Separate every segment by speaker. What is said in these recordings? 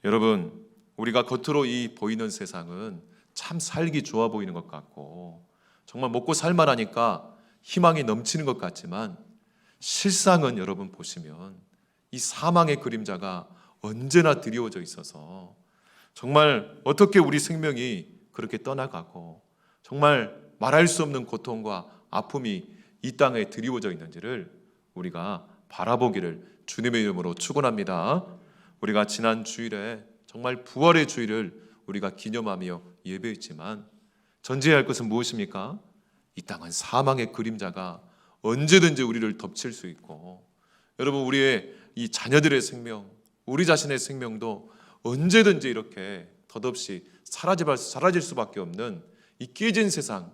Speaker 1: 여러분, 우리가 겉으로 이 보이는 세상은 참 살기 좋아 보이는 것 같고 정말 먹고 살만하니까 희망이 넘치는 것 같지만 실상은 여러분 보시면 이 사망의 그림자가 언제나 드리워져 있어서 정말 어떻게 우리 생명이 그렇게 떠나가고 정말 말할 수 없는 고통과 아픔이 이 땅에 드리워져 있는지를 우리가 바라보기를 주님의 이름으로 축원합니다. 우리가 지난 주일에 정말 부활의 주일을 우리가 기념하며 예배했지만 전제해야 할 것은 무엇입니까? 이 땅은 사망의 그림자가 언제든지 우리를 덮칠 수 있고 여러분 우리의 이 자녀들의 생명, 우리 자신의 생명도 언제든지 이렇게 덧없이 사라질 수밖에 없는 이 깨진 세상,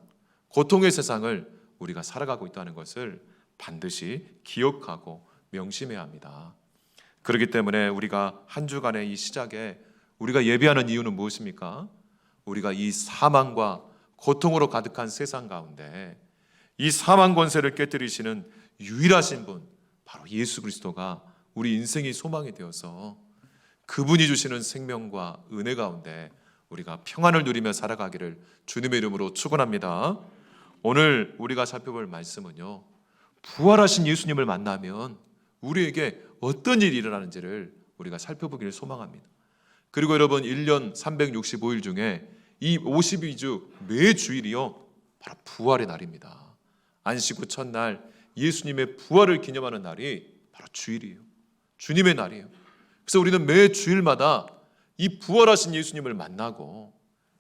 Speaker 1: 고통의 세상을 우리가 살아가고 있다는 것을 반드시 기억하고 명심해야 합니다. 그렇기 때문에 우리가 한 주간의 이 시작에 우리가 예배하는 이유는 무엇입니까? 우리가 이 사망과 고통으로 가득한 세상 가운데 이 사망 권세를 깨뜨리시는 유일하신 분, 바로 예수 그리스도가 우리 인생의 소망이 되어서 그분이 주시는 생명과 은혜 가운데 우리가 평안을 누리며 살아가기를 주님의 이름으로 축원합니다. 오늘 우리가 살펴볼 말씀은요, 부활하신 예수님을 만나면 우리에게 어떤 일이 일어나는지를 우리가 살펴보기를 소망합니다. 그리고 여러분 1년 365일 중에 이 52주 매 주일이요 바로 부활의 날입니다. 안식 후 첫날 예수님의 부활을 기념하는 날이 바로 주일이에요. 주님의 날이에요. 그래서 우리는 매 주일마다 이 부활하신 예수님을 만나고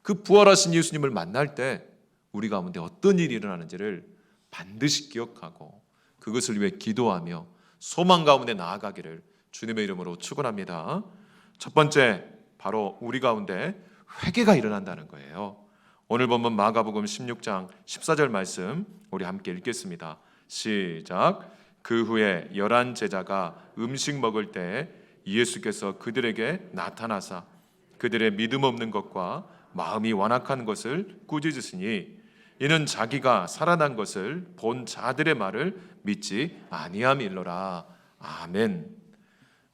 Speaker 1: 그 부활하신 예수님을 만날 때 우리 가운데 어떤 일이 일어나는지를 반드시 기억하고 그것을 위해 기도하며 소망 가운데 나아가기를 주님의 이름으로 축원합니다. 첫 번째, 바로 우리 가운데 회개가 일어난다는 거예요. 오늘 본문 마가복음 16장 14절 말씀 우리 함께 읽겠습니다. 시작. 그 후에 11 제자가 음식 먹을 때 예수께서 그들에게 나타나사 그들의 믿음 없는 것과 마음이 완악한 것을 꾸짖으시니 이는 자기가 살아난 것을 본 자들의 말을 믿지 아니함일러라. 아멘.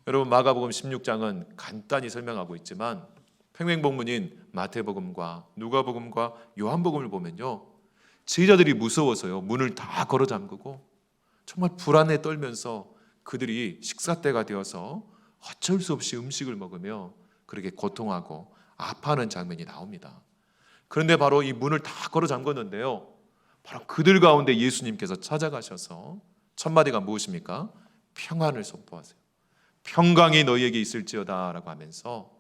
Speaker 1: 여러분 마가복음 16장은 간단히 설명하고 있지만 평행본문인 마태복음과 누가복음과 요한복음을 보면요, 제자들이 무서워서요 문을 다 걸어 잠그고 정말 불안에 떨면서 그들이 식사 때가 되어서 어쩔 수 없이 음식을 먹으며 그렇게 고통하고 아파하는 장면이 나옵니다. 그런데 바로 이 문을 다 걸어 잠궜는데요, 바로 그들 가운데 예수님께서 찾아가셔서 첫 마디가 무엇입니까? 평안을 선포하세요. 평강이 너희에게 있을지어다 라고 하면서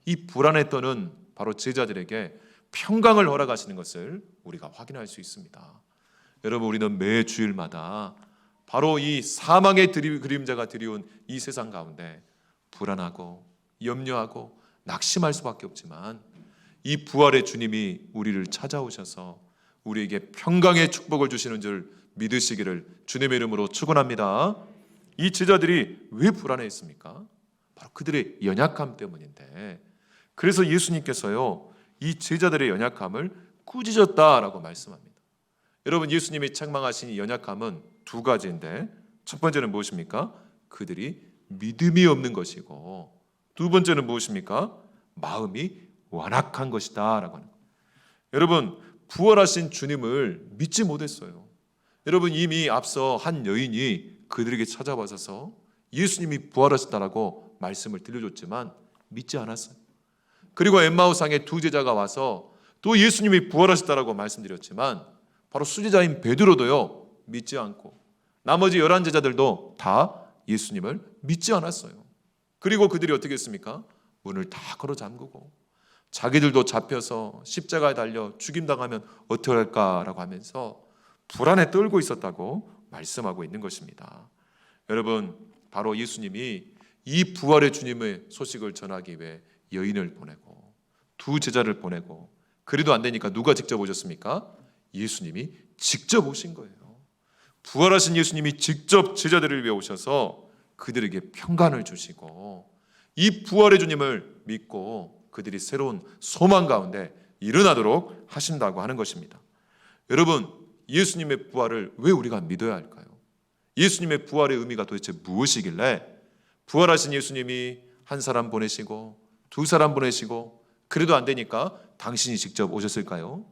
Speaker 1: 이 불안에 떠는 바로 제자들에게 평강을 허락하시는 것을 우리가 확인할 수 있습니다. 여러분 우리는 매 주일마다 바로 이 사망의 그림자가 드리운 이 세상 가운데 불안하고 염려하고 낙심할 수밖에 없지만 이 부활의 주님이 우리를 찾아오셔서 우리에게 평강의 축복을 주시는 줄 믿으시기를 주님의 이름으로 축원합니다. 이 제자들이 왜 불안해했습니까? 바로 그들의 연약함 때문인데, 그래서 예수님께서요 이 제자들의 연약함을 꾸짖었다라고 말씀합니다. 여러분 예수님이 책망하신 이 연약함은 두 가지인데, 첫 번째는 무엇입니까? 그들이 믿음이 없는 것이고, 두 번째는 무엇입니까? 마음이 완악한 것이다 라고 하는 거예요. 여러분 부활하신 주님을 믿지 못했어요. 여러분 이미 앞서 한 여인이 그들에게 찾아와서 예수님이 부활하셨다라고 말씀을 들려줬지만 믿지 않았어요. 그리고 엠마오상의 두 제자가 와서 또 예수님이 부활하셨다라고 말씀드렸지만 바로 수제자인 베드로도요 믿지 않고 나머지 11 제자들도 다 예수님을 믿지 않았어요. 그리고 그들이 어떻게 했습니까? 문을 다 걸어 잠그고 자기들도 잡혀서 십자가에 달려 죽임당하면 어떻게 할까라고 하면서 불안에 떨고 있었다고 말씀하고 있는 것입니다. 여러분 바로 예수님이 이 부활의 주님의 소식을 전하기 위해 여인을 보내고 두 제자를 보내고, 그래도 안 되니까 누가 직접 오셨습니까? 예수님이 직접 오신 거예요. 부활하신 예수님이 직접 제자들을 위해 오셔서 그들에게 평강을 주시고 이 부활의 주님을 믿고 그들이 새로운 소망 가운데 일어나도록 하신다고 하는 것입니다. 여러분 예수님의 부활을 왜 우리가 믿어야 할까요? 예수님의 부활의 의미가 도대체 무엇이길래 부활하신 예수님이 한 사람 보내시고 두 사람 보내시고 그래도 안 되니까 당신이 직접 오셨을까요?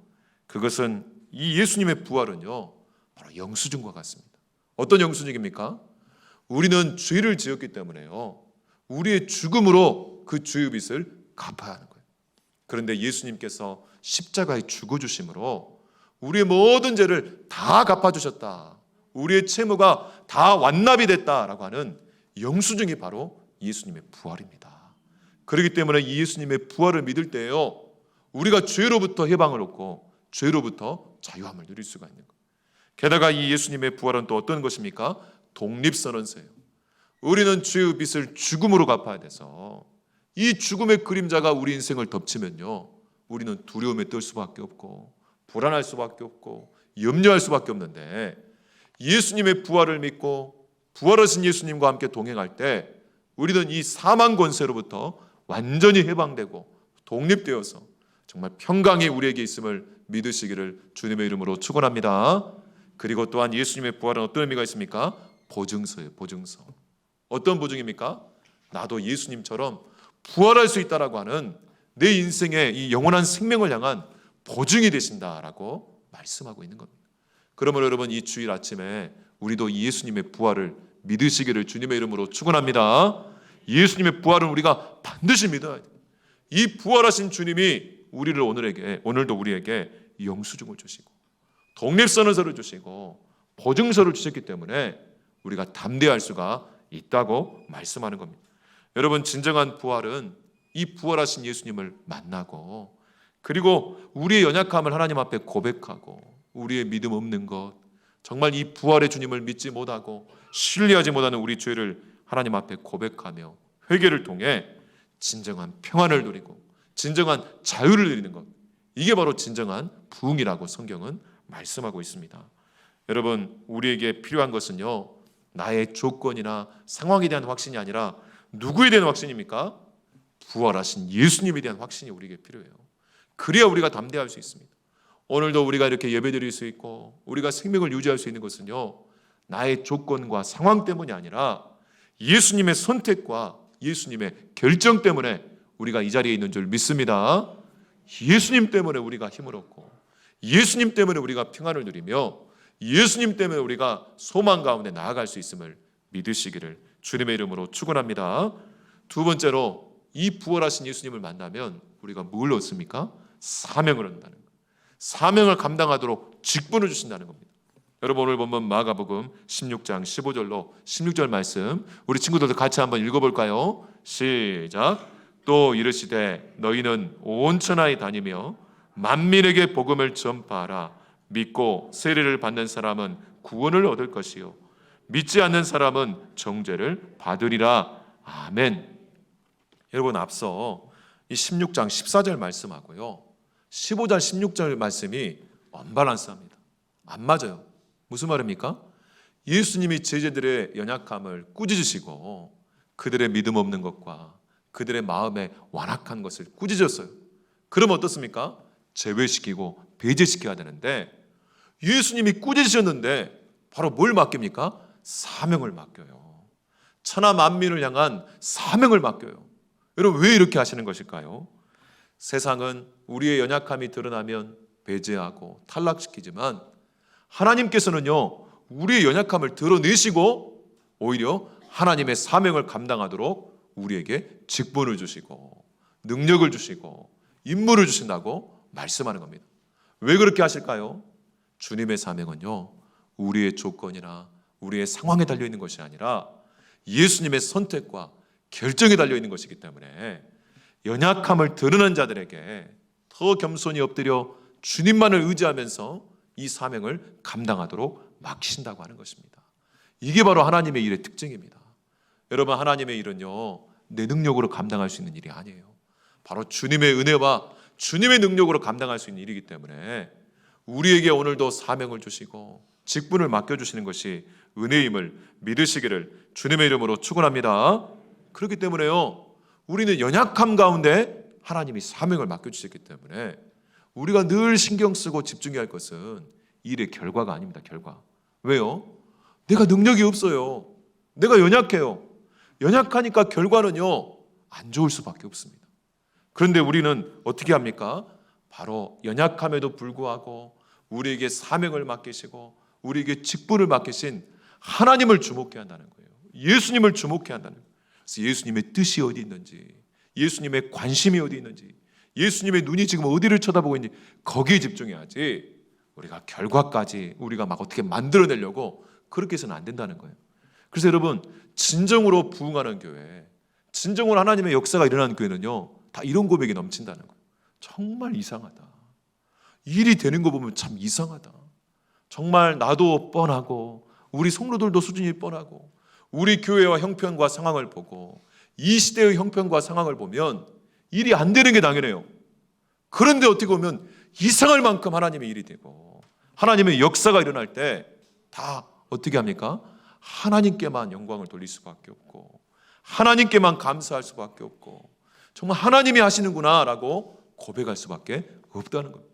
Speaker 1: 그것은 이 예수님의 부활은요, 바로 영수증과 같습니다. 어떤 영수증입니까? 우리는 죄를 지었기 때문에요, 우리의 죽음으로 그 죄의 빚을 갚아야 하는 거예요. 그런데 예수님께서 십자가에 죽어주심으로 우리의 모든 죄를 다 갚아주셨다, 우리의 채무가 다 완납이 됐다라고 하는 영수증이 바로 예수님의 부활입니다. 그렇기 때문에 이 예수님의 부활을 믿을 때요, 우리가 죄로부터 해방을 얻고 죄로부터 자유함을 누릴 수가 있는 거예요. 게다가 이 예수님의 부활은 또 어떤 것입니까? 독립선언서예요. 우리는 죄의 빚을 죽음으로 갚아야 돼서 이 죽음의 그림자가 우리 인생을 덮치면요, 우리는 두려움에 떨 수밖에 없고 불안할 수밖에 없고 염려할 수밖에 없는데, 예수님의 부활을 믿고 부활하신 예수님과 함께 동행할 때 우리는 이 사망 권세로부터 완전히 해방되고 독립되어서 정말 평강이 우리에게 있음을 믿으시기를 주님의 이름으로 축원합니다. 그리고 또한 예수님의 부활은 어떤 의미가 있습니까? 보증서예요. 보증서. 어떤 보증입니까? 나도 예수님처럼 부활할 수 있다라고 하는 내 인생의 이 영원한 생명을 향한 보증이 되신다라고 말씀하고 있는 겁니다. 그러므로 여러분, 이 주일 아침에 우리도 예수님의 부활을 믿으시기를 주님의 이름으로 축원합니다. 예수님의 부활은 우리가 반드시 믿어야 돼요. 이 부활하신 주님이 우리를 오늘도 우리에게 영수증을 주시고 독립선언서를 주시고 보증서를 주셨기 때문에 우리가 담대할 수가 있다고 말씀하는 겁니다. 여러분, 진정한 부활은 이 부활하신 예수님을 만나고, 그리고 우리의 연약함을 하나님 앞에 고백하고, 우리의 믿음 없는 것, 정말 이 부활의 주님을 믿지 못하고 신뢰하지 못하는 우리 죄를 하나님 앞에 고백하며 회개를 통해 진정한 평안을 누리고 진정한 자유를 누리는 것, 이게 바로 진정한 부흥이라고 성경은 말씀하고 있습니다. 여러분, 우리에게 필요한 것은요, 나의 조건이나 상황에 대한 확신이 아니라 누구에 대한 확신입니까? 부활하신 예수님에 대한 확신이 우리에게 필요해요. 그래야 우리가 담대할 수 있습니다. 오늘도 우리가 이렇게 예배드릴 수 있고 우리가 생명을 유지할 수 있는 것은요, 나의 조건과 상황 때문이 아니라 예수님의 선택과 예수님의 결정 때문에 우리가 이 자리에 있는 줄 믿습니다. 예수님 때문에 우리가 힘을 얻고 예수님 때문에 우리가 평안을 누리며 예수님 때문에 우리가 소망 가운데 나아갈 수 있음을 믿으시기를 주님의 이름으로 축원합니다. 두 번째로, 이 부활하신 예수님을 만나면 우리가 뭘 얻습니까? 사명을 얻는다는 거예요. 사명을 감당하도록 직분을 주신다는 겁니다. 여러분, 오늘 본문 마가복음 16장 15절로 16절 말씀 우리 친구들도 같이 한번 읽어볼까요? 시작. 또 이르시되 너희는 온 천하에 다니며 만민에게 복음을 전파하라. 믿고 세례를 받는 사람은 구원을 얻을 것이요 믿지 않는 사람은 정죄를 받으리라. 아멘. 여러분, 앞서 이 16장 14절 말씀하고요 15절 16절 말씀이 언밸런스합니다. 안 맞아요. 무슨 말입니까? 예수님이 제자들의 연약함을 꾸짖으시고 그들의 믿음 없는 것과 그들의 마음에 완악한 것을 꾸짖었어요. 그럼 어떻습니까? 제외시키고 배제시켜야 되는데, 예수님이 꾸짖으셨는데 바로 뭘 맡깁니까? 사명을 맡겨요. 천하 만민을 향한 사명을 맡겨요. 여러분, 왜 이렇게 하시는 것일까요? 세상은 우리의 연약함이 드러나면 배제하고 탈락시키지만 하나님께서는요, 우리의 연약함을 드러내시고 오히려 하나님의 사명을 감당하도록 우리에게 직분을 주시고 능력을 주시고 임무를 주신다고 말씀하는 겁니다. 왜 그렇게 하실까요? 주님의 사명은요, 우리의 조건이나 우리의 상황에 달려있는 것이 아니라 예수님의 선택과 결정에 달려있는 것이기 때문에 연약함을 드러낸 자들에게 더 겸손히 엎드려 주님만을 의지하면서 이 사명을 감당하도록 맡기신다고 하는 것입니다. 이게 바로 하나님의 일의 특징입니다. 여러분, 하나님의 일은요, 내 능력으로 감당할 수 있는 일이 아니에요. 바로 주님의 은혜와 주님의 능력으로 감당할 수 있는 일이기 때문에 우리에게 오늘도 사명을 주시고 직분을 맡겨주시는 것이 은혜임을 믿으시기를 주님의 이름으로 축원합니다. 그렇기 때문에요, 우리는 연약함 가운데 하나님이 사명을 맡겨주셨기 때문에 우리가 늘 신경 쓰고 집중해야 할 것은 일의 결과가 아닙니다. 결과. 왜요? 내가 능력이 없어요. 내가 연약해요. 연약하니까 결과는요, 안 좋을 수밖에 없습니다. 그런데 우리는 어떻게 합니까? 바로 연약함에도 불구하고 우리에게 사명을 맡기시고 우리에게 직분을 맡기신 하나님을 주목해야 한다는 거예요. 예수님을 주목해야 한다는 거예요. 그래서 예수님의 뜻이 어디 있는지, 예수님의 관심이 어디 있는지, 예수님의 눈이 지금 어디를 쳐다보고 있는지 거기에 집중해야지 우리가 결과까지 우리가 막 어떻게 만들어내려고 그렇게 해서는 안 된다는 거예요. 그래서 여러분, 진정으로 부흥하는 교회, 진정으로 하나님의 역사가 일어나는 교회는요, 다 이런 고백이 넘친다는 거예요. 정말 이상하다. 일이 되는 거 보면 참 이상하다. 정말 나도 뻔하고 우리 성도들도 수준이 뻔하고 우리 교회와 형편과 상황을 보고 이 시대의 형편과 상황을 보면 일이 안 되는 게 당연해요. 그런데 어떻게 보면 이상할 만큼 하나님의 일이 되고 하나님의 역사가 일어날 때 다 어떻게 합니까? 하나님께만 영광을 돌릴 수밖에 없고 하나님께만 감사할 수밖에 없고 정말 하나님이 하시는구나 라고 고백할 수밖에 없다는 겁니다.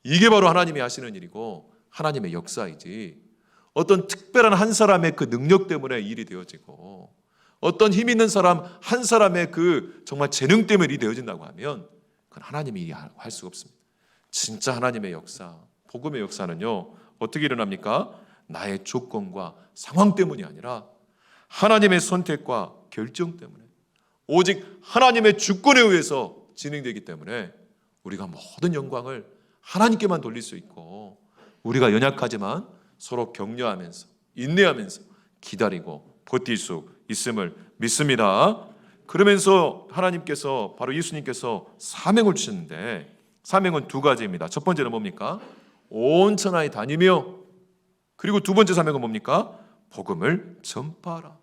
Speaker 1: 이게 바로 하나님이 하시는 일이고 하나님의 역사이지, 어떤 특별한 한 사람의 그 능력 때문에 일이 되어지고 어떤 힘 있는 사람 한 사람의 그 정말 재능 때문에 일이 되어진다고 하면 그건 하나님이 할 수가 없습니다. 진짜 하나님의 역사, 복음의 역사는요, 어떻게 일어납니까? 나의 조건과 상황 때문이 아니라 하나님의 선택과 결정 때문에, 오직 하나님의 주권에 의해서 진행되기 때문에 우리가 모든 영광을 하나님께만 돌릴 수 있고 우리가 연약하지만 서로 격려하면서 인내하면서 기다리고 버틸 수 있음을 믿습니다. 그러면서 하나님께서, 바로 예수님께서 사명을 주셨는데 사명은 두 가지입니다. 첫 번째는 뭡니까? 온 천하에 다니며, 그리고 두 번째 사명은 뭡니까? 복음을 전파하라.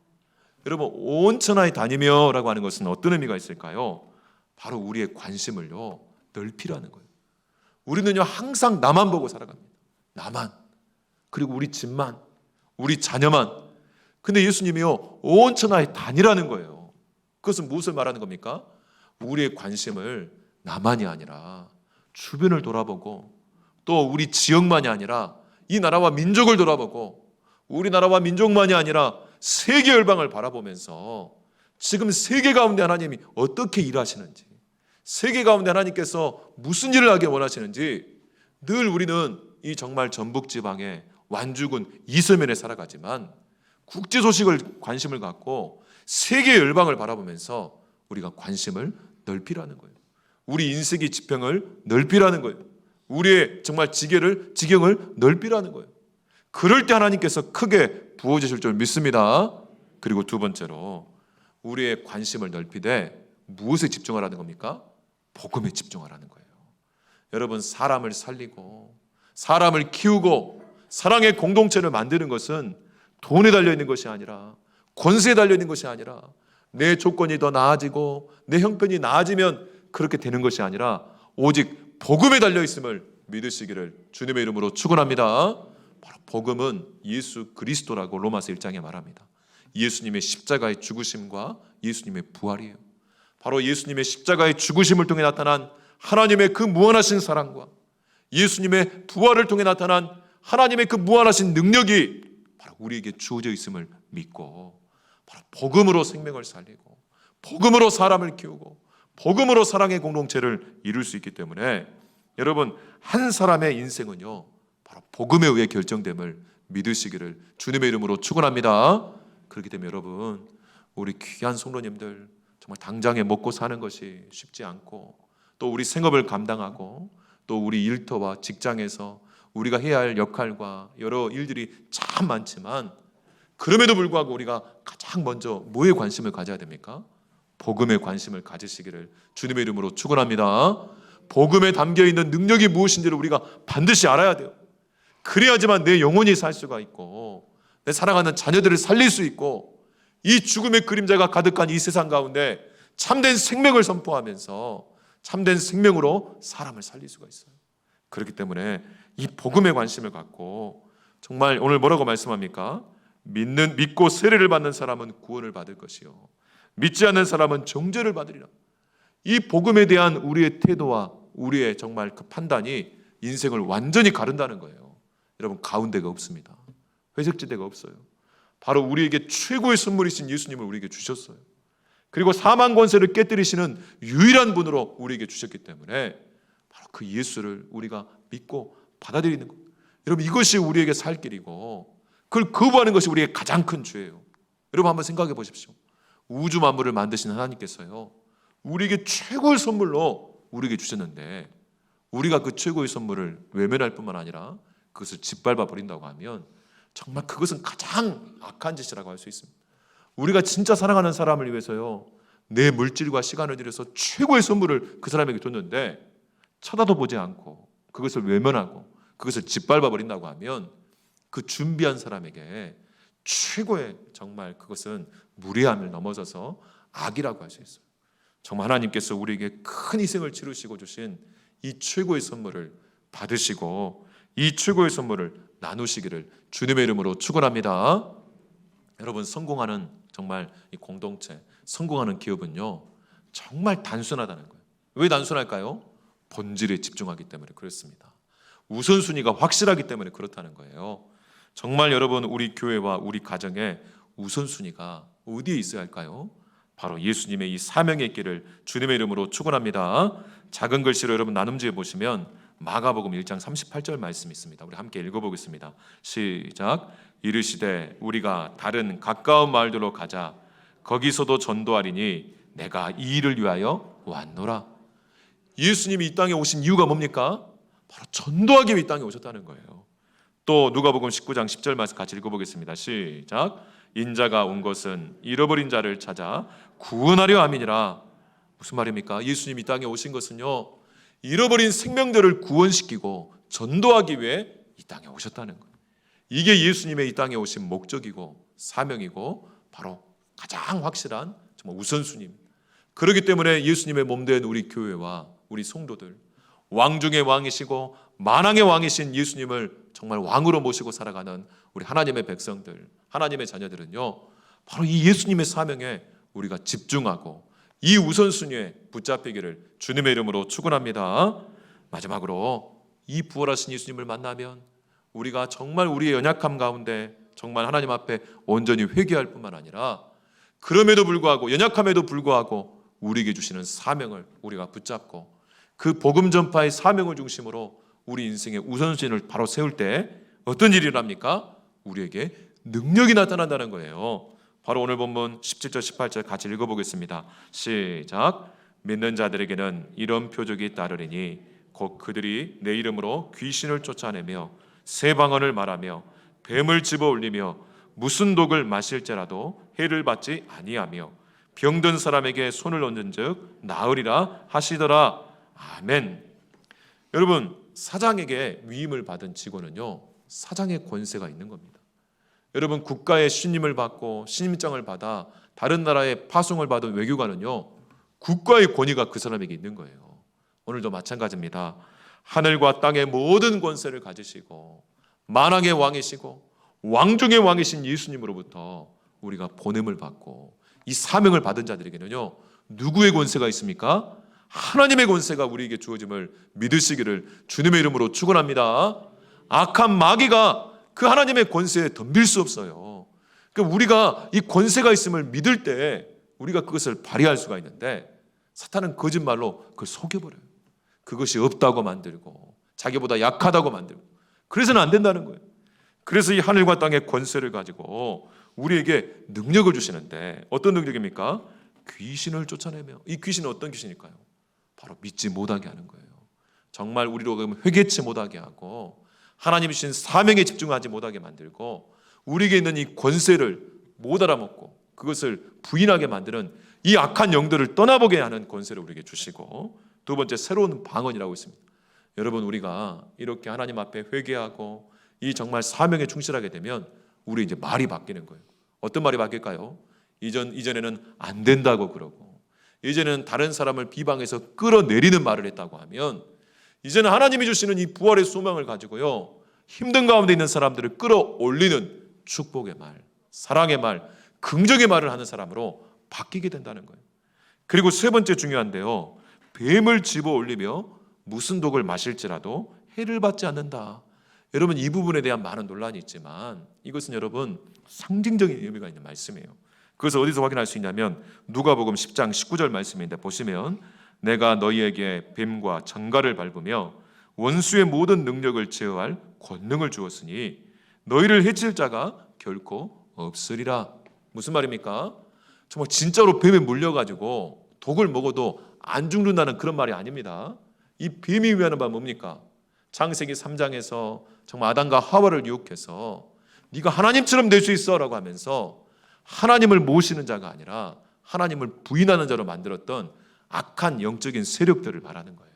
Speaker 1: 여러분, 온 천하에 다니며 라고 하는 것은 어떤 의미가 있을까요? 바로 우리의 관심을요 넓히라는 거예요. 우리는요 항상 나만 보고 살아갑니다. 나만, 그리고 우리 집만, 우리 자녀만. 근데 예수님이요 온 천하에 다니라는 거예요. 그것은 무엇을 말하는 겁니까? 우리의 관심을 나만이 아니라 주변을 돌아보고 또 우리 지역만이 아니라 이 나라와 민족을 돌아보고 우리나라와 민족만이 아니라 세계 열방을 바라보면서 지금 세계 가운데 하나님이 어떻게 일하시는지, 세계 가운데 하나님께서 무슨 일을 하게 원하시는지, 늘 우리는 이 정말 전북지방의 완주군 이서면에 살아가지만 국제 소식을 관심을 갖고 세계 열방을 바라보면서 우리가 관심을 넓히라는 거예요. 우리 인생의 지평을 넓히라는 거예요. 우리의 정말 지경을 넓히라는 거예요. 그럴 때 하나님께서 크게 부어주실 줄 믿습니다. 그리고 두 번째로 우리의 관심을 넓히되 무엇에 집중하라는 겁니까? 복음에 집중하라는 거예요. 여러분, 사람을 살리고 사람을 키우고 사랑의 공동체를 만드는 것은 돈에 달려있는 것이 아니라, 권세에 달려있는 것이 아니라, 내 조건이 더 나아지고 내 형편이 나아지면 그렇게 되는 것이 아니라 오직 복음에 달려있음을 믿으시기를 주님의 이름으로 축원합니다. 바로 복음은 예수 그리스도라고 로마서 1장에 말합니다. 예수님의 십자가의 죽으심과 예수님의 부활이에요. 바로 예수님의 십자가의 죽으심을 통해 나타난 하나님의 그 무한하신 사랑과 예수님의 부활을 통해 나타난 하나님의 그 무한하신 능력이 바로 우리에게 주어져 있음을 믿고 바로 복음으로 생명을 살리고 복음으로 사람을 키우고 복음으로 사랑의 공동체를 이룰 수 있기 때문에 여러분, 한 사람의 인생은요 바로 복음에 의해 결정됨을 믿으시기를 주님의 이름으로 축원합니다. 그렇기 때문에 여러분, 우리 귀한 성도님들 정말 당장에 먹고 사는 것이 쉽지 않고 또 우리 생업을 감당하고 또 우리 일터와 직장에서 우리가 해야 할 역할과 여러 일들이 참 많지만 그럼에도 불구하고 우리가 가장 먼저 뭐에 관심을 가져야 됩니까? 복음에 관심을 가지시기를 주님의 이름으로 축원합니다. 복음에 담겨있는 능력이 무엇인지를 우리가 반드시 알아야 돼요. 그래야지만 내 영혼이 살 수가 있고 내 사랑하는 자녀들을 살릴 수 있고 이 죽음의 그림자가 가득한 이 세상 가운데 참된 생명을 선포하면서 참된 생명으로 사람을 살릴 수가 있어요. 그렇기 때문에 이 복음에 관심을 갖고 정말 오늘 뭐라고 말씀합니까? 믿고 세례를 받는 사람은 구원을 받을 것이요 믿지 않는 사람은 정죄를 받으리라. 이 복음에 대한 우리의 태도와 우리의 정말 그 판단이 인생을 완전히 가른다는 거예요. 여러분, 가운데가 없습니다. 회색지대가 없어요. 바로 우리에게 최고의 선물이신 예수님을 우리에게 주셨어요. 그리고 사망 권세를 깨뜨리시는 유일한 분으로 우리에게 주셨기 때문에 바로 그 예수를 우리가 믿고 받아들이는 것. 여러분, 이것이 우리에게 살 길이고 그걸 거부하는 것이 우리의 가장 큰 죄예요. 여러분, 한번 생각해 보십시오. 우주 만물을 만드신 하나님께서요, 우리에게 최고의 선물로 우리에게 주셨는데 우리가 그 최고의 선물을 외면할 뿐만 아니라 그것을 짓밟아 버린다고 하면 정말 그것은 가장 악한 짓이라고 할 수 있습니다. 우리가 진짜 사랑하는 사람을 위해서요, 내 물질과 시간을 들여서 최고의 선물을 그 사람에게 줬는데 쳐다도 보지 않고 그것을 외면하고 그것을 짓밟아 버린다고 하면 그 준비한 사람에게 최고의 정말 그것은 무례함을 넘어서서 악이라고 할 수 있어요. 정말 하나님께서 우리에게 큰 희생을 치르시고 주신 이 최고의 선물을 받으시고 이 최고의 선물을 나누시기를 주님의 이름으로 축원합니다. 여러분, 성공하는 정말 이 공동체, 성공하는 기업은요, 정말 단순하다는 거예요. 왜 단순할까요? 본질에 집중하기 때문에 그렇습니다. 우선순위가 확실하기 때문에 그렇다는 거예요. 정말 여러분, 우리 교회와 우리 가정에 우선순위가 어디에 있어야 할까요? 바로 예수님의 이 사명에 있기를 주님의 이름으로 축원합니다. 작은 글씨로 여러분 나눔지에 보시면 마가복음 1장 38절 말씀이 있습니다. 우리 함께 읽어보겠습니다. 시작. 이르시되 우리가 다른 가까운 마을들로 가자. 거기서도 전도하리니 내가 이 일을 위하여 왔노라. 예수님이 이 땅에 오신 이유가 뭡니까? 바로 전도하기 위해 이 땅에 오셨다는 거예요. 또 누가복음 19장 10절 말씀 같이 읽어보겠습니다. 시작. 인자가 온 것은 잃어버린 자를 찾아 구원하려 함이니라. 무슨 말입니까? 예수님이 이 땅에 오신 것은요, 잃어버린 생명들을 구원시키고 전도하기 위해 이 땅에 오셨다는 거예요. 이게 예수님의 이 땅에 오신 목적이고 사명이고 바로 가장 확실한 정말 우선순위입니다. 그렇기 때문에 예수님의 몸된 우리 교회와 우리 성도들, 왕 중의 왕이시고 만왕의 왕이신 예수님을 정말 왕으로 모시고 살아가는 우리 하나님의 백성들, 하나님의 자녀들은요, 바로 이 예수님의 사명에 우리가 집중하고 이 우선순위에 붙잡히기를 주님의 이름으로 축원합니다. 마지막으로 이 부활하신 예수님을 만나면 우리가 정말 우리의 연약함 가운데 정말 하나님 앞에 온전히 회개할 뿐만 아니라 그럼에도 불구하고 연약함에도 불구하고 우리에게 주시는 사명을 우리가 붙잡고 그 복음 전파의 사명을 중심으로 우리 인생의 우선순위를 바로 세울 때 어떤 일이 일어납니까? 우리에게 능력이 나타난다는 거예요. 바로 오늘 본문 17절 18절 같이 읽어보겠습니다. 시작. 믿는 자들에게는 이런 표적이 따르리니 곧 그들이 내 이름으로 귀신을 쫓아내며 새 방언을 말하며 뱀을 집어 올리며 무슨 독을 마실지라도 해를 받지 아니하며 병든 사람에게 손을 얹은즉 나으리라 하시더라. 아멘. 여러분, 사장에게 위임을 받은 직원은요, 사장의 권세가 있는 겁니다. 여러분, 국가의 신임을 받고 신임장을 받아 다른 나라에 파송을 받은 외교관은요, 국가의 권위가 그 사람에게 있는 거예요. 오늘도 마찬가지입니다. 하늘과 땅의 모든 권세를 가지시고 만왕의 왕이시고 왕 중의 왕이신 예수님으로부터 우리가 보냄을 받고 이 사명을 받은 자들에게는요, 누구의 권세가 있습니까? 하나님의 권세가 우리에게 주어짐을 믿으시기를 주님의 이름으로 축원합니다. 악한 마귀가 그 하나님의 권세에 덤빌 수 없어요. 그러니까 우리가 이 권세가 있음을 믿을 때 우리가 그것을 발휘할 수가 있는데 사탄은 거짓말로 그걸 속여버려요. 그것이 없다고 만들고 자기보다 약하다고 만들고 그래서는 안 된다는 거예요. 그래서 이 하늘과 땅의 권세를 가지고 우리에게 능력을 주시는데 어떤 능력입니까? 귀신을 쫓아내며, 이 귀신은 어떤 귀신일까요? 바로 믿지 못하게 하는 거예요. 정말 우리로 회개치 못하게 하고 하나님이 주신 사명에 집중하지 못하게 만들고 우리에게 있는 이 권세를 못 알아먹고 그것을 부인하게 만드는 이 악한 영들을 떠나보게 하는 권세를 우리에게 주시고, 두 번째 새로운 방언이라고 있습니다. 여러분, 우리가 이렇게 하나님 앞에 회개하고 이 정말 사명에 충실하게 되면 우리 이제 말이 바뀌는 거예요. 어떤 말이 바뀔까요? 이전에는 안 된다고 그러고 이제는 다른 사람을 비방해서 끌어내리는 말을 했다고 하면 이제는 하나님이 주시는 이 부활의 소망을 가지고요, 힘든 가운데 있는 사람들을 끌어올리는 축복의 말, 사랑의 말, 긍정의 말을 하는 사람으로 바뀌게 된다는 거예요. 그리고 세 번째 중요한데요, 뱀을 집어 올리며 무슨 독을 마실지라도 해를 받지 않는다. 여러분, 이 부분에 대한 많은 논란이 있지만 이것은 여러분 상징적인 의미가 있는 말씀이에요. 그것을 어디서 확인할 수 있냐면 누가복음 10장 19절 말씀인데 보시면 내가 너희에게 뱀과 전갈을 밟으며 원수의 모든 능력을 제어할 권능을 주었으니 너희를 해칠 자가 결코 없으리라. 무슨 말입니까? 정말 진짜로 뱀에 물려가지고 독을 먹어도 안 죽는다는 그런 말이 아닙니다. 이 뱀이 의미하는 바는 뭡니까? 창세기 3장에서 정말 아담과 하와를 유혹해서 네가 하나님처럼 될 수 있어 라고 하면서 하나님을 모시는 자가 아니라 하나님을 부인하는 자로 만들었던 악한 영적인 세력들을 말하는 거예요.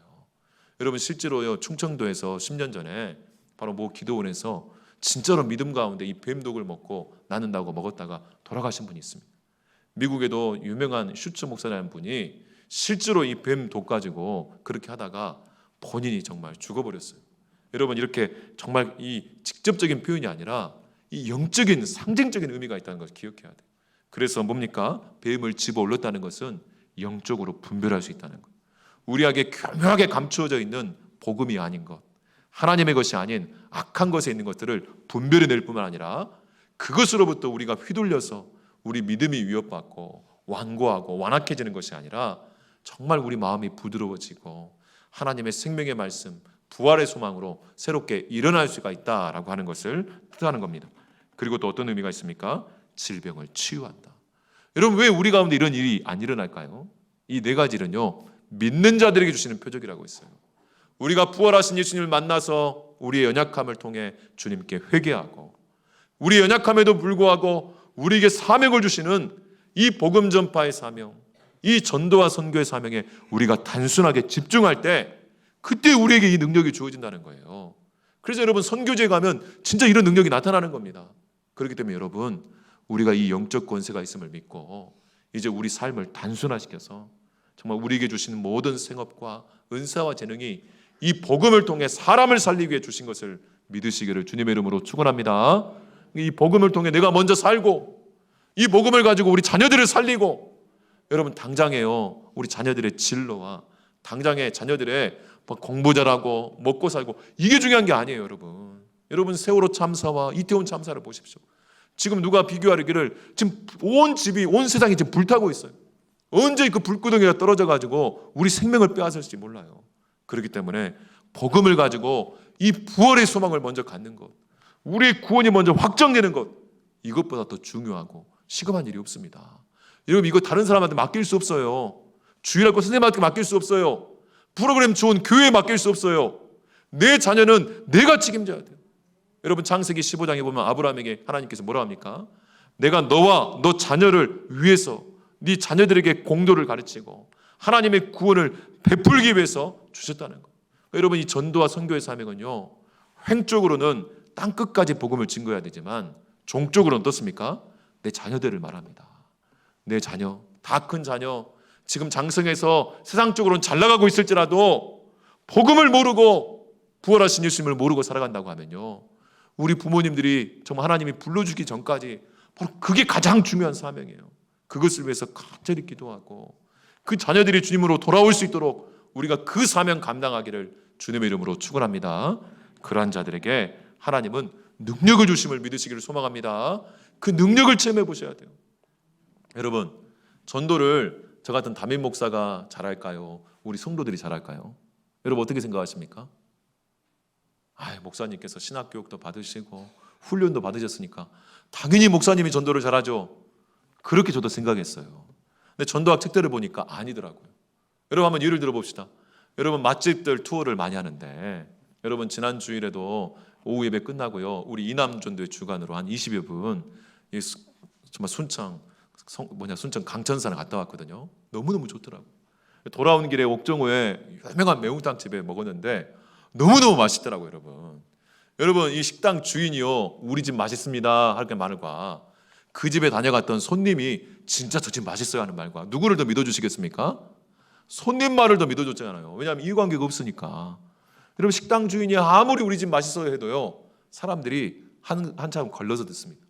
Speaker 1: 여러분 실제로요, 충청도에서 10년 전에 바로 모 기도원에서 진짜로 믿음 가운데 이 뱀독을 먹고 낫는다고 먹었다가 돌아가신 분이 있습니다. 미국에도 유명한 슈츠 목사라는 분이 실제로 이 뱀독 가지고 그렇게 하다가 본인이 정말 죽어버렸어요. 여러분 이렇게 정말 이 직접적인 표현이 아니라 이 영적인 상징적인 의미가 있다는 것을 기억해야 돼요. 그래서 뭡니까? 뱀을 집어 올렸다는 것은 영적으로 분별할 수 있다는 것. 우리에게 교묘하게 감추어져 있는 복음이 아닌 것, 하나님의 것이 아닌 악한 것에 있는 것들을 분별해낼 뿐만 아니라 그것으로부터 우리가 휘둘려서 우리 믿음이 위협받고 완고하고 완악해지는 것이 아니라 정말 우리 마음이 부드러워지고 하나님의 생명의 말씀, 부활의 소망으로 새롭게 일어날 수가 있다라고 하는 것을 뜻하는 겁니다. 그리고 또 어떤 의미가 있습니까? 질병을 치유한다. 여러분 왜 우리 가운데 이런 일이 안 일어날까요? 이 네 가지는요, 믿는 자들에게 주시는 표적이라고 있어요. 우리가 부활하신 예수님을 만나서 우리의 연약함을 통해 주님께 회개하고 우리의 연약함에도 불구하고 우리에게 사명을 주시는 이 복음 전파의 사명, 이 전도와 선교의 사명에 우리가 단순하게 집중할 때 그때 우리에게 이 능력이 주어진다는 거예요. 그래서 여러분 선교지에 가면 진짜 이런 능력이 나타나는 겁니다. 그렇기 때문에 여러분 우리가 이 영적 권세가 있음을 믿고 이제 우리 삶을 단순화시켜서 정말 우리에게 주시는 모든 생업과 은사와 재능이 이 복음을 통해 사람을 살리기 위해 주신 것을 믿으시기를 주님의 이름으로 축원합니다. 이 복음을 통해 내가 먼저 살고 이 복음을 가지고 우리 자녀들을 살리고 여러분 당장에요 우리 자녀들의 진로와 당장에 자녀들의 공부 잘하고 먹고 살고 이게 중요한 게 아니에요. 여러분 세월호 참사와 이태원 참사를 보십시오. 지금 누가 비교하기를 지금 온 집이 온 세상이 지금 불타고 있어요. 언제 그 불구덩이가 떨어져 가지고 우리 생명을 빼앗을지 몰라요. 그렇기 때문에 복음을 가지고 이 부활의 소망을 먼저 갖는 것, 우리의 구원이 먼저 확정되는 것, 이것보다 더 중요하고 시급한 일이 없습니다. 여러분 이거 다른 사람한테 맡길 수 없어요. 주일할 거 선생님한테 맡길 수 없어요. 프로그램 좋은 교회에 맡길 수 없어요. 내 자녀는 내가 책임져야 돼요. 여러분 창세기 15장에 보면 아브라함에게 하나님께서 뭐라 합니까? 내가 너와 너 자녀를 위해서 네 자녀들에게 공도를 가르치고 하나님의 구원을 베풀기 위해서 주셨다는 거. 여러분 이 전도와 선교의 사명은요, 횡적으로는 땅끝까지 복음을 증거해야 되지만 종적으로는 어떻습니까? 내 자녀들을 말합니다. 내 자녀, 다 큰 자녀, 지금 장성해서 세상적으로는 잘 나가고 있을지라도 복음을 모르고 부활하신 예수님을 모르고 살아간다고 하면요, 우리 부모님들이 정말 하나님이 불러주기 전까지 바로 그게 가장 중요한 사명이에요. 그것을 위해서 간절히 기도하고 그 자녀들이 주님으로 돌아올 수 있도록 우리가 그 사명 감당하기를 주님의 이름으로 축원합니다. 그러한 자들에게 하나님은 능력을 주심을 믿으시기를 소망합니다. 그 능력을 체험해 보셔야 돼요. 여러분 전도를 저 같은 담임 목사가 잘할까요? 우리 성도들이 잘할까요? 여러분 어떻게 생각하십니까? 목사님께서 신학교육도 받으시고 훈련도 받으셨으니까 당연히 목사님이 전도를 잘하죠. 그렇게 저도 생각했어요. 근데 전도학 책들을 보니까 아니더라고요. 여러분 한번 예를 들어봅시다. 여러분 맛집들 투어를 많이 하는데 여러분 지난 주일에도 오후 예배 끝나고요, 우리 이남 전도의 주관으로 한 20여 분 정말 순창 강천산을 갔다 왔거든요. 너무너무 좋더라고요. 돌아오는 길에 옥정호에 유명한 매운탕 집에 먹었는데 너무너무 맛있더라고요. 여러분 이 식당 주인이요, 우리 집 맛있습니다 할 게 말과 그 집에 다녀갔던 손님이 진짜 저 집 맛있어요 하는 말과 누구를 더 믿어주시겠습니까? 손님 말을 더 믿어줬잖아요. 왜냐하면 이해관계가 없으니까. 여러분 식당 주인이 아무리 우리 집 맛있어요 해도요, 사람들이 한참 걸러서 듣습니다.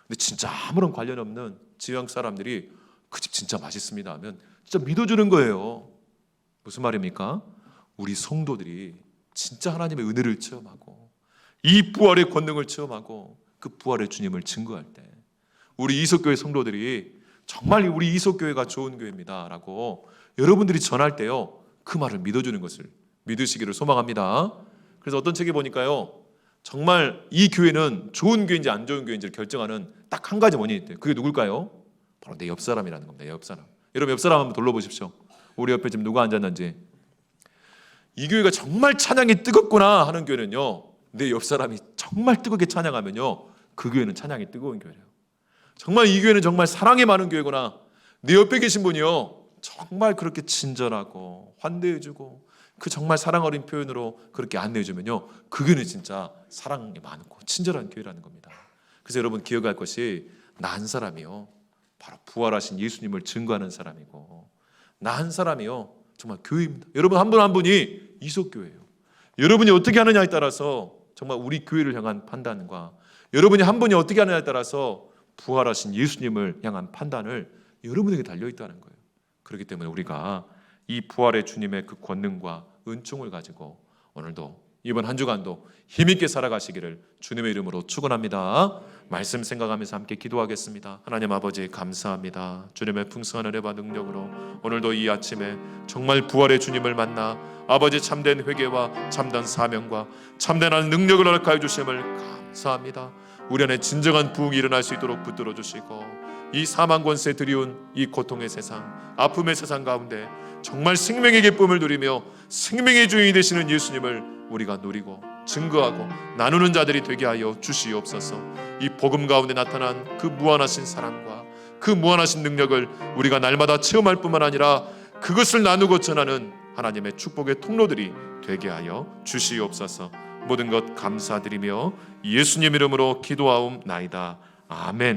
Speaker 1: 근데 진짜 아무런 관련 없는 지역 사람들이 그 집 진짜 맛있습니다 하면 진짜 믿어주는 거예요. 무슨 말입니까? 우리 성도들이 진짜 하나님의 은혜를 체험하고 이 부활의 권능을 체험하고 그 부활의 주님을 증거할 때 우리 이석교회 성도들이 정말 우리 이석교회가 좋은 교회입니다 라고 여러분들이 전할 때요, 그 말을 믿어주는 것을 믿으시기를 소망합니다. 그래서 어떤 책에 보니까요, 정말 이 교회는 좋은 교회인지 안 좋은 교회인지를 결정하는 딱 한 가지 원인이 있대요. 그게 누굴까요? 바로 내 옆 사람이라는 겁니다. 내 옆 사람. 여러분 옆 사람 한번 돌려보십시오. 우리 옆에 지금 누가 앉았는지. 이 교회가 정말 찬양이 뜨겁구나 하는 교회는요, 내 옆 사람이 정말 뜨겁게 찬양하면요, 그 교회는 찬양이 뜨거운 교회예요. 정말 이 교회는 정말 사랑이 많은 교회구나. 내 옆에 계신 분이요, 정말 그렇게 친절하고 환대해주고 그 정말 사랑 어린 표현으로 그렇게 안내해주면요, 그 교회는 진짜 사랑이 많고 친절한 교회라는 겁니다. 그래서 여러분 기억할 것이, 나 한 사람이요, 바로 부활하신 예수님을 증거하는 사람이고, 나 한 사람이요, 정말 교회입니다. 여러분 한 분 한 분이 이석교회예요. 여러분이 어떻게 하느냐에 따라서 정말 우리 교회를 향한 판단과 여러분이 한 분이 어떻게 하느냐에 따라서 부활하신 예수님을 향한 판단을 여러분에게 달려있다는 거예요. 그렇기 때문에 우리가 이 부활의 주님의 그 권능과 은총을 가지고 오늘도 이번 한 주간도 힘있게 살아가시기를 주님의 이름으로 축원합니다. 말씀 생각하면서 함께 기도하겠습니다. 하나님 아버지 감사합니다. 주님의 풍성한 은혜와 능력으로 오늘도 이 아침에 정말 부활의 주님을 만나 아버지 참된 회개와 참된 사명과 참된 능력을 허락하여 주심을 감사합니다. 우리 안에 진정한 부흥이 일어날 수 있도록 붙들어 주시고, 이 사망 권세 드리운 이 고통의 세상, 아픔의 세상 가운데 정말 생명의 기쁨을 누리며 생명의 주인이 되시는 예수님을 우리가 누리고 증거하고 나누는 자들이 되게 하여 주시옵소서. 이 복음 가운데 나타난 그 무한하신 사랑과 그 무한하신 능력을 우리가 날마다 체험할 뿐만 아니라 그것을 나누고 전하는 하나님의 축복의 통로들이 되게 하여 주시옵소서. 모든 것 감사드리며 예수님 이름으로 기도하옵나이다. 아멘.